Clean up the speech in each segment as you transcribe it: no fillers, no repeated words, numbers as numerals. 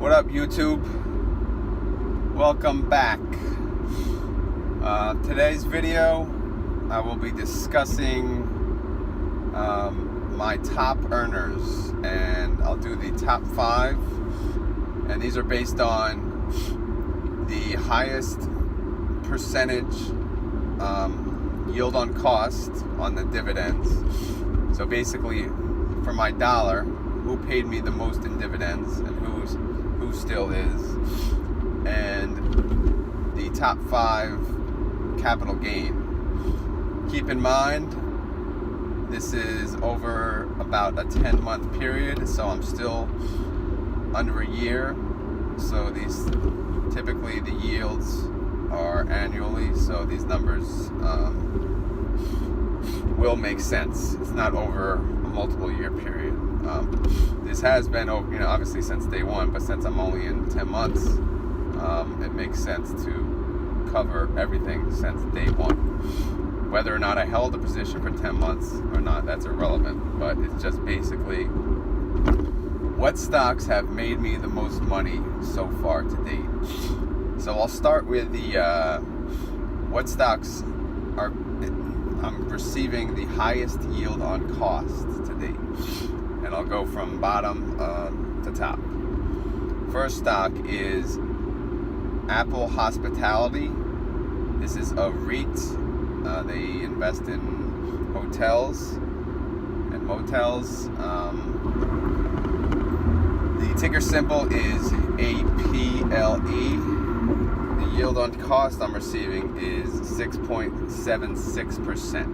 What up, YouTube? Welcome back. Today's video, I will be discussing my top earners, and I'll do the top 5, and these are based on the highest percentage yield on cost on the dividends. So basically, for my dollar, who paid me the most in dividends and who still is, and the top 5 capital gain. Keep in mind, this is over about a 10-month period, so I'm still under a year. So these typically the yields are annually, so these numbers will make sense. It's not over a multiple year period. This has been over, obviously since day one, but since I'm only in 10 months, it makes sense to cover everything since day one. Whether or not I held a position for 10 months or not, that's irrelevant, but it's just basically what stocks have made me the most money so far to date. So I'll start with the what stocks I'm receiving the highest yield on cost to date, and I'll go from bottom to top. First stock is Apple Hospitality. This is a REIT. They invest in hotels and motels. The ticker symbol is APLE. The yield on cost I'm receiving is 6.76%.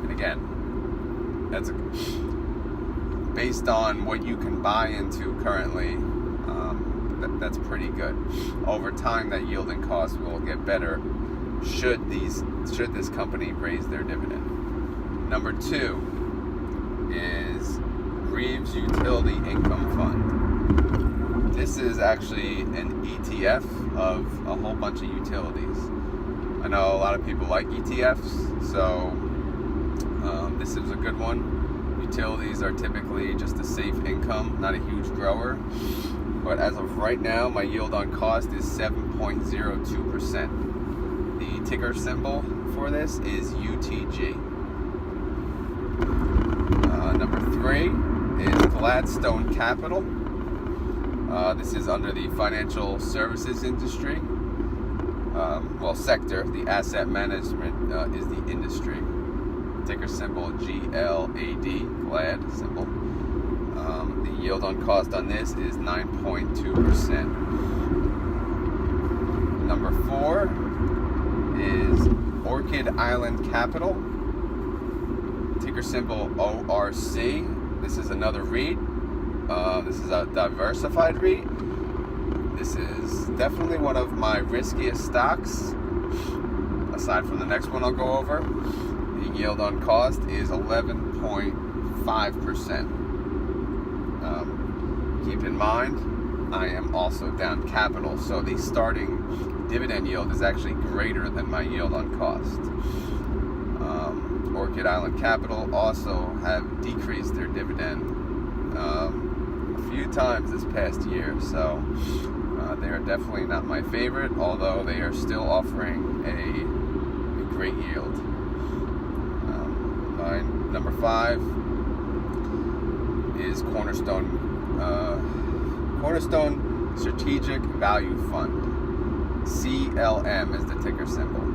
And again, that's based on what you can buy into currently. That's pretty good. Over time, that yield and cost will get better should this company raise their dividend. Number 2 is Reeves Utility Income Fund. This is actually an ETF of a whole bunch of utilities. I know a lot of people like ETFs, so this is a good one. Utilities are typically just a safe income, not a huge grower. But as of right now, my yield on cost is 7.02%. The ticker symbol for this is UTG. Number 3 is Gladstone Capital. This is under the financial services industry. Sector. The asset management is the industry. Ticker symbol GLAD, GLAD symbol. The yield on cost on this is 9.2%. Number 4 is Orchid Island Capital. Ticker symbol ORC. This is another REIT. This is a diversified REIT. This is definitely one of my riskiest stocks, aside from the next one I'll go over. The yield on cost is 11.5%. Keep in mind, I am also down capital, so the starting dividend yield is actually greater than my yield on cost. Orchid Island Capital also have decreased their dividend a few times this past year, so they are definitely not my favorite, although they are still offering a great yield. My number 5 is Cornerstone Strategic Value Fund. CLM is the ticker symbol.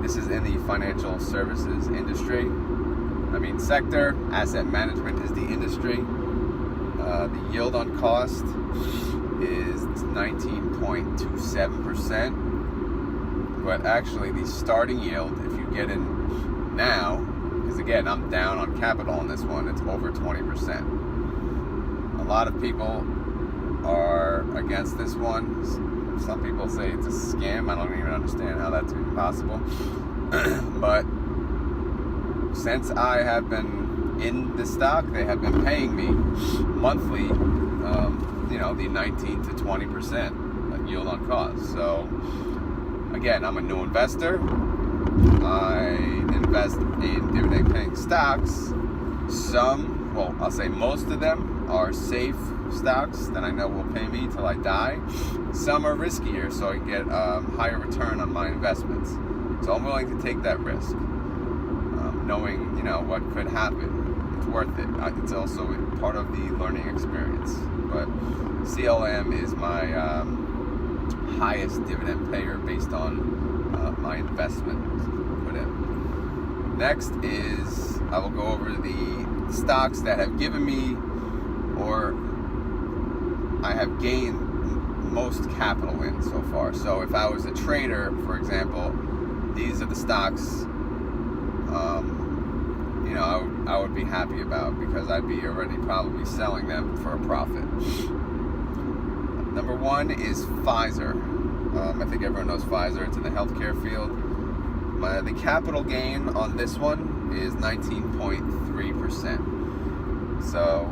This is in the financial services industry. Sector. Asset management is the industry. The yield on cost is 19.27%. But actually, the starting yield, if you get in now, because again, I'm down on capital on this one, it's over 20%. A lot of people are against this one. Some people say it's a scam. I don't even understand how that's even possible. But since I have been in the stock, they have been paying me monthly, the 19 to 20% yield on cost. So again, I'm a new investor. I invest in dividend paying stocks. Some, well, I'll say most of them are safe stocks that I know will pay me till I die. Some are riskier, so I get higher return on my investments. So I'm willing to take that risk, knowing what could happen. It's worth it. It's also part of the learning experience. But CLM is my highest dividend payer based on my investment put in. Next is I will go over the stocks that have given me or I have gained most capital in so far. So if I was a trader, for example, these are the stocks I would be happy about, because I'd be already probably selling them for a profit. Number one is Pfizer. I think everyone knows Pfizer. It's in the healthcare field. The capital gain on this one is 19.3%. So,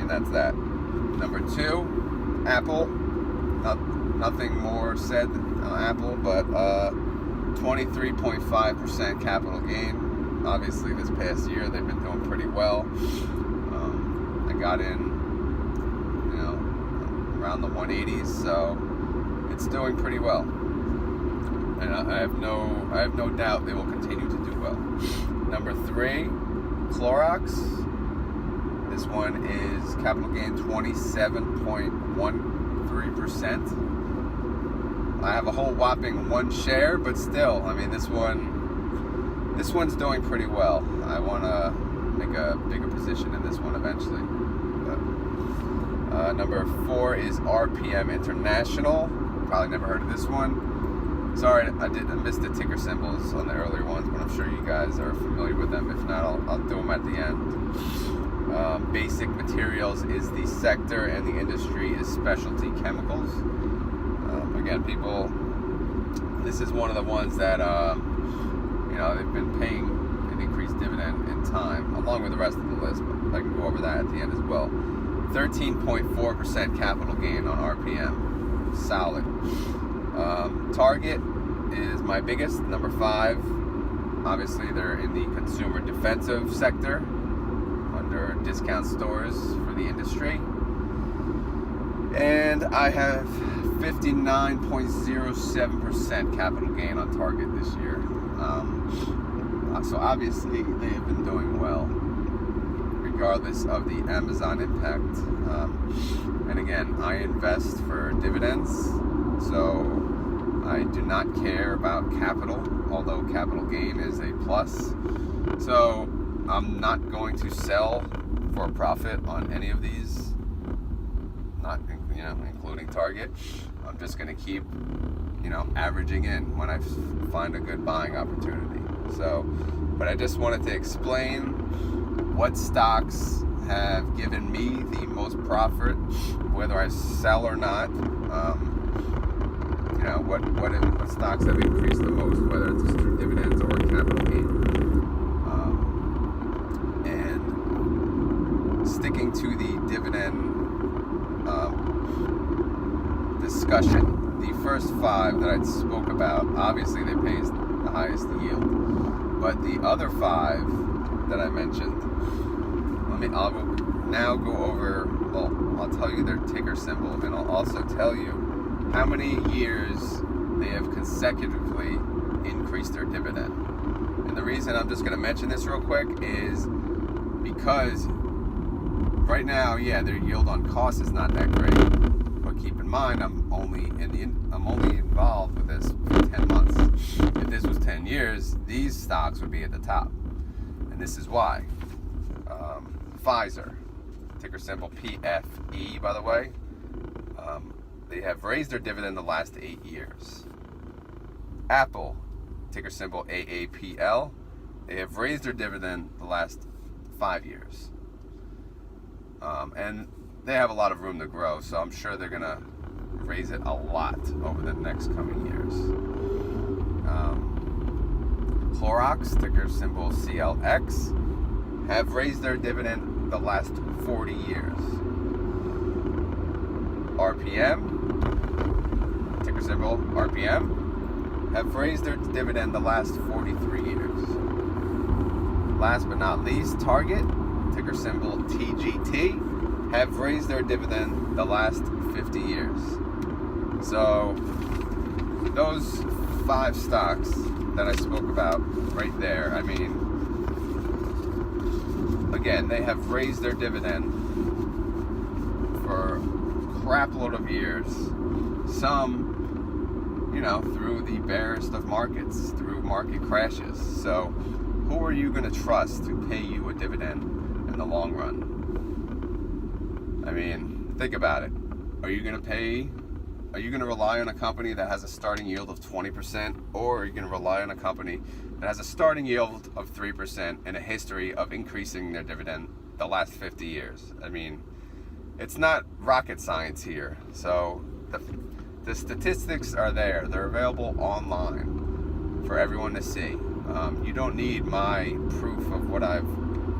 that's that. Number two, Apple. Nothing more said on Apple, but 23.5% capital gain. Obviously, this past year they've been doing pretty well. I got in, around the 180s, so it's doing pretty well. And I have no doubt they will continue to do well. Number three, Clorox. This one is capital gain 27.13%. I have a whole whopping one share, but still, this one's doing pretty well. I want to make a bigger position in this one eventually. But, number four is RPM International. Probably never heard of this one. Sorry, I missed the ticker symbols on the earlier ones, but I'm sure you guys are familiar with them. If not, I'll do them at the end. Basic materials is the sector, and the industry is specialty chemicals. Again, people, this is one of the ones that, they've been paying an increased dividend in time, along with the rest of the list, but I can go over that at the end as well. 13.4% capital gain on RPM. Solid. Target is my biggest, number 5. Obviously, they're in the consumer defensive sector, under discount stores for the industry. And I have 59.07% capital gain on Target this year. So obviously they have been doing well, regardless of the Amazon impact. And again, I invest for dividends, so I do not care about capital, although capital gain is a plus. So I'm not going to sell for a profit on any of these, not including Target. I'm just going to keep averaging in when I find a good buying opportunity. So, but I just wanted to explain what stocks have given me the most profit, whether I sell or not. What stocks have increased the most, whether it's through dividends or capital gain. And sticking to the dividend discussion, the first 5 that I spoke about, obviously they pay the highest yield. But the other 5 that I mentioned, I'll now go over, I'll tell you their ticker symbol, and I'll also tell you how many years they have consecutively increased their dividend. And the reason I'm just going to mention this real quick is because right now, their yield on cost is not that great. But keep in mind, I'm only involved with this for 10 months. If this was 10 years, these stocks would be at the top. And this is why. Pfizer, ticker symbol PFE, by the way. They have raised their dividend the last 8 years. Apple, ticker symbol AAPL. They have raised their dividend the last 5 years. And they have a lot of room to grow, so I'm sure they're going to raise it a lot over the next coming years. Clorox, ticker symbol CLX, have raised their dividend the last 40 years. RPM, ticker symbol RPM, have raised their dividend the last 43 years. last but not least, Target, ticker symbol TGT, have raised their dividend the last 50 years. So those 5 stocks that I spoke about right there, I mean, again, they have raised their dividend for a crap load of years. Some, through the barest of markets, through market crashes. So who are you going to trust to pay you a dividend in the long run? I mean, think about it. Are you going to rely on a company that has a starting yield of 20%, or are you going to rely on a company that has a starting yield of 3% and a history of increasing their dividend the last 50 years? I mean, it's not rocket science here. So the statistics are there. They're available online for everyone to see. You don't need my proof of what I've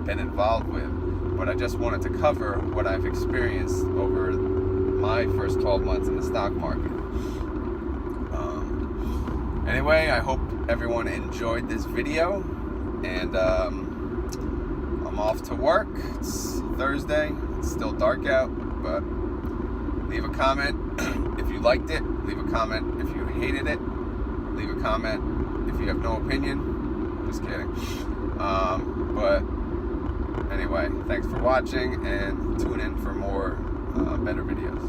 been involved with, but I just wanted to cover what I've experienced over my first 12 months in the stock market. Anyway, I hope everyone enjoyed this video, and I'm off to work. It's Thursday. It's still dark out, but leave a comment if you liked it. Leave a comment if you hated it. Leave a comment if you have no opinion. Just kidding. But anyway, thanks for watching, and tune in for more better videos.